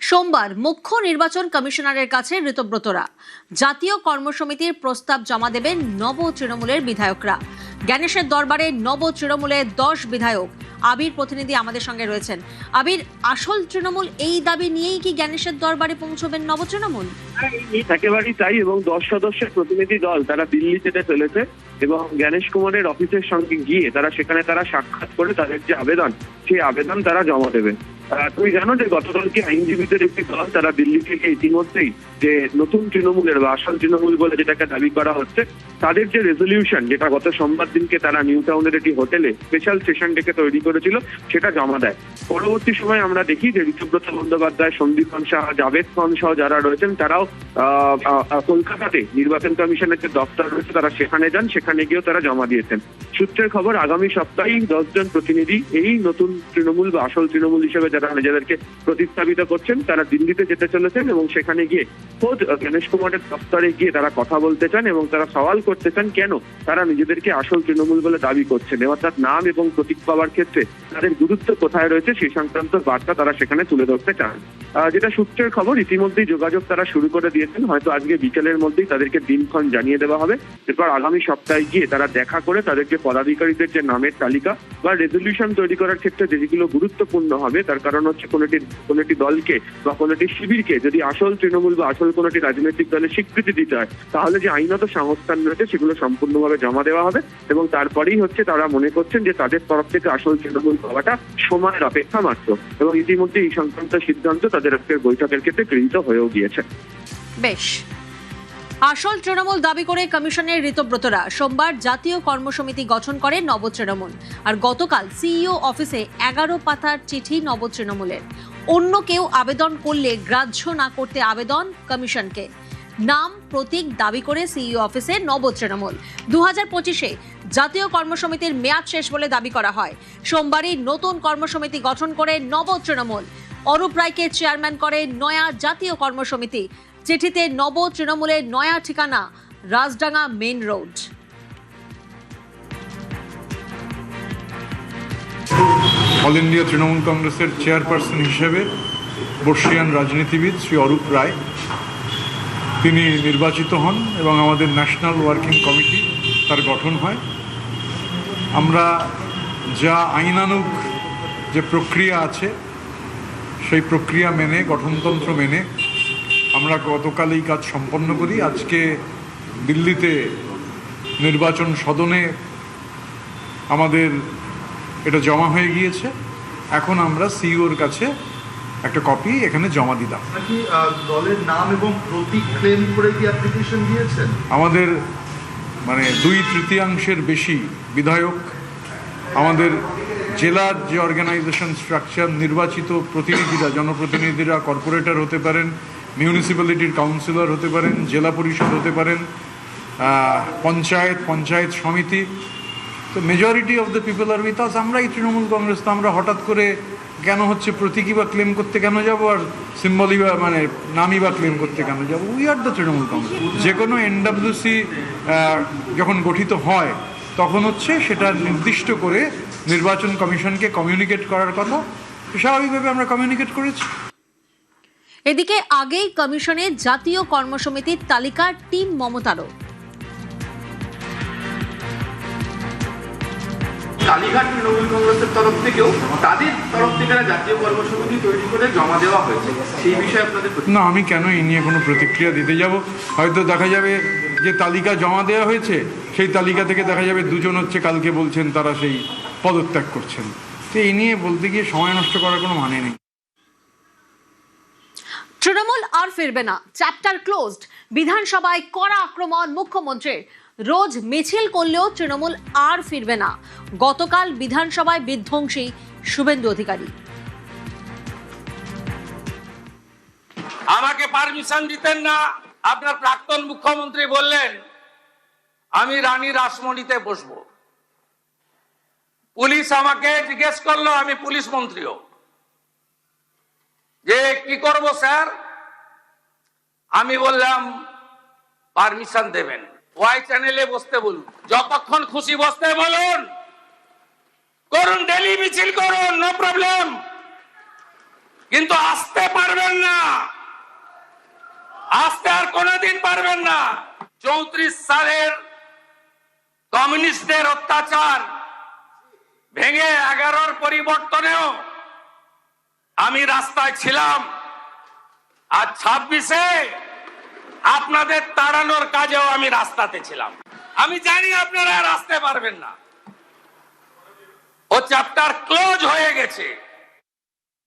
সোমবার মুখ্য নির্বাচন কমিশনারের কাছে ঋতব্রতরা জাতীয় কর্মসমিতির প্রস্তাব জমা দেবেন নব তৃণমূলের বিধায়করা। জ্ঞানেশের দরবারে নব তৃণমূলের 10 বিধায়ক। আবির প্রতিনিধি আমাদের সঙ্গে রয়েছেন। আবির, আসল তৃণমূল এই দাবি নিয়েই কি জ্ঞানেশের দরবারে পৌঁছবেন নব তৃণমূল? একেবারেই তাই, এবং 10 সদস্যের প্রতিনিধি দল তারা দিল্লি যেতে চলেছে এবং জ্ঞানেশ কুমারের অফিসের সঙ্গে গিয়ে সেখানে তারা সাক্ষাৎ করে তাদের যে আবেদন, সেই আবেদন তারা জমা দেবে। তুমি জানো যে গতকালকে আইনজীবীদের একটি দল তারা দিল্লি থেকে ইতিমধ্যেই যে নতুন তৃণমূলের বা আসল তৃণমূল বলে যেটাকে দাবি করা হচ্ছে, তাদের যে রেজলিউশন, যেটা গত সোমবার দিনকে তারা নিউ টাউনের একটি হোটেলে স্পেশাল সেশন ডেকে তৈরি করেছিল, সেটা জমা দেয়। পরবর্তী সময় আমরা দেখি যে ঋতব্রত বন্দ্যোপাধ্যায়, সন্দীপন সাহা, জাভেদ খান সহ যারা রয়েছেন তারাও কলকাতাতে নির্বাচন কমিশনের যে দপ্তর রয়েছে তারা সেখানে যান, সেখানে গিয়েও তারা জমা দিয়েছেন। সূত্রের খবর, আগামী সপ্তাহেই 10 জন প্রতিনিধি এই নতুন তৃণমূল বা আসল তৃণমূল হিসেবে যারা নিজেদেরকে প্রতিস্থাপিত করছেন তারা দিল্লিতে যেতে চলেছেন এবং সেখানে গিয়ে খোদ জ্ঞানেশ কুমারের দপ্তরে গিয়ে তারা কথা বলতে চান এবং তারা সওয়াল করতে চান কেন তারা নিজেদেরকে আসল তৃণমূল বলে দাবি করছেন, অর্থাৎ নাম এবং প্রতীক পাওয়ার ক্ষেত্রে তাদের গুরুত্ব কোথায় রয়েছে সেই সংক্রান্ত বার্তা তারা সেখানে তুলে ধরতে চান। যেটা সূত্রের খবর, ইতিমধ্যেই যোগাযোগ তারা শুরু করে দিয়েছেন। হয়তো আজকে বিকেলের মধ্যেই তাদেরকে দিনক্ষণ জানিয়ে দেওয়া হবে। এরপর আগামী সপ্তাহে গিয়ে তারা দেখা করে তাদেরকে পদাধিকারীদের যে নামের তালিকা বা রেজলিউশন তৈরি করার ক্ষেত্রে যেগুলো গুরুত্বপূর্ণ হবে, তার কারণ হচ্ছে কোন একটি দলকে বা কোন একটি শিবিরকে যদি আসল তৃণমূল বা আসল কোন একটি রাজনৈতিক দলের স্বীকৃতি দিতে হয়, তাহলে যে আইনত সংস্থান রয়েছে সেগুলো সম্পূর্ণভাবে জমা দেওয়া হবে এবং তারপরেই তারা মনে করছেন যে তাদের তরফ থেকে আসল তৃণমূল পাওয়াটা সময়ের অপেক্ষা মাত্র। এবং ইতিমধ্যে এই সংক্রান্ত সিদ্ধান্ত তাদের আজকের বৈঠকের ক্ষেত্রে গৃহীত হয়েও গিয়েছে। বেশ, আসল তৃণমূল দাবি করে কমিশনের ঋতব্রতরা সোমবার জাতীয় কর্মসমিতি গঠন করে নব তৃণমূল। আর গতকাল সিইও অফিসে 11 পাতার চিঠি নব তৃণমূলের। অন্য কেউ আবেদন করলে গ্রাহ্য না করতে আবেদন কমিশনকে। নাম প্রতীক দাবি করে সিইও অফিসে নব তৃণমূল। 2025-এ জাতীয় কর্মসমিতির মেয়াদ শেষ বলে দাবি করা হয়। সোমবারই নতুন কর্মসমিতি গঠন করে নব তৃণমূল। অরূপ রায়কে চেয়ারম্যান করে নয়া জাতীয় কর্মসমিতি। চিঠিতে নব তৃণমূলের নয়া ঠিকানা Rajdanga main road. All India Trinamool কংগ্রেসের চেয়ারপারসন হিসেবে বর্ষিয়ান রাজনীতিবিদ শ্রী অরূপ রায় তিনি নির্বাচিত হন এবং আমাদের ন্যাশনাল ওয়ার্কিং কমিটি তার গঠন হয়। আমরা যা আইনানুগ যে প্রক্রিয়া আছে সেই প্রক্রিয়া মেনে, গঠনতন্ত্র মেনে আমরা গতকাল এই কাজ সম্পন্ন করি। আজকে দিল্লিতে নির্বাচন সদনে আমাদের এটা জমা হয়ে গিয়েছে। এখন আমরা সিইওর কাছে একটা কপি এখানে জমা দিলাম। দলের নাম এবং প্রতীক ক্লেম করে কি অ্যাপ্লিকেশন দিয়েছেন? আমাদের 2/3 বেশি বিধায়ক, আমাদের জেলার যে অর্গানাইজেশন স্ট্রাকচার, নির্বাচিত প্রতিনিধিরা, জনপ্রতিনিধিরা কর্পোরেটর হতে পারেন, মিউনিসিপ্যালিটির কাউন্সিলর হতে পারেন, জেলা পরিষদ হতে পারেন, পঞ্চায়েত সমিতি, তো মেজরিটি অফ দ্য পিপল আর উইথ আস। আমরা এই তৃণমূল কংগ্রেস, তো আমরা হঠাৎ করে কেন প্রতীকী বা ক্লেম করতে কেন যাবো, আর সিম্বলি বা নামই বা ক্লেম করতে কেন যাবো? We are the Trinamool Congress. যে কোনো এনডব্লিউসি যখন গঠিত হয় তখন সেটা নির্দিষ্ট করে নির্বাচন কমিশনকে কমিউনিকেট করার কথা, স্বাভাবিকভাবে আমরা কমিউনিকেট করেছি। এদিকে আগেই কমিশনে জাতীয় কর্মসমিতির তালিকা টিম মমতারও। কালীঘাট তৃণমূল কংগ্রেসের তরফ থেকেও তাদের তরফ থেকে জাতীয় কর্মসমিতি তৈরি করে জমা দেওয়া হয়েছে, সেই বিষয়ে আপনাদের না, আমি কেন এই নিয়ে কোনো প্রতিক্রিয়া দিতে যাব? হয়তো দেখা যাবে যে তালিকা জমা দেওয়া হয়েছে, সেই তালিকা থেকে দেখা যাবে 2 জন কালকে বলছেন তারা সেই পদত্যাগ করছেন। তো এই নিয়ে বলতে গিয়ে সময় নষ্ট করার কোনো মানে নেই। তৃণমূল আর ফিরবে না, চ্যাপ্টার ক্লোজড। বিধানসভায় কড়া আক্রমণ মুখ্যমন্ত্রীর। রোজ মিছিল করলেও তৃণমূল আর ফিরবে না। গতকাল বিধানসভায় বিধ্বংসী শুভেন্দু অধিকারী। আমাকে পারমিশন দিতেন না, আপনার প্রাক্তন মুখ্যমন্ত্রী বললেন আমি রানী রাসমণিতে বসবো। পুলিশ আমাকে জিজ্ঞেস করলো, আমি পুলিশ মন্ত্রীও, যে কি করব স্যার? আমি বললাম পারমিশন দেবেন, ওয়াই চ্যানেলে বসতে বলুন, যতক্ষণ খুশি বসতে বলুন, করুন, ডেলি মিছিল করুন, নো প্রবলেম। কিন্তু আসতে পারবেন না, আসতে আর কোনোদিন পারবেন না। 34 সালের কমিউনিস্টদের অত্যাচার ভেঙে 11-র পরিবর্তনেও আমি রাস্তায় ছিলাম, আর 26-এ আপনাদের তাড়ানোর কাজেও আমি রাস্তাতে ছিলাম। আমি জানি আপনারা আর আসতে পারবেন না, ও চ্যাপ্টার ক্লোজ হয়ে গেছে।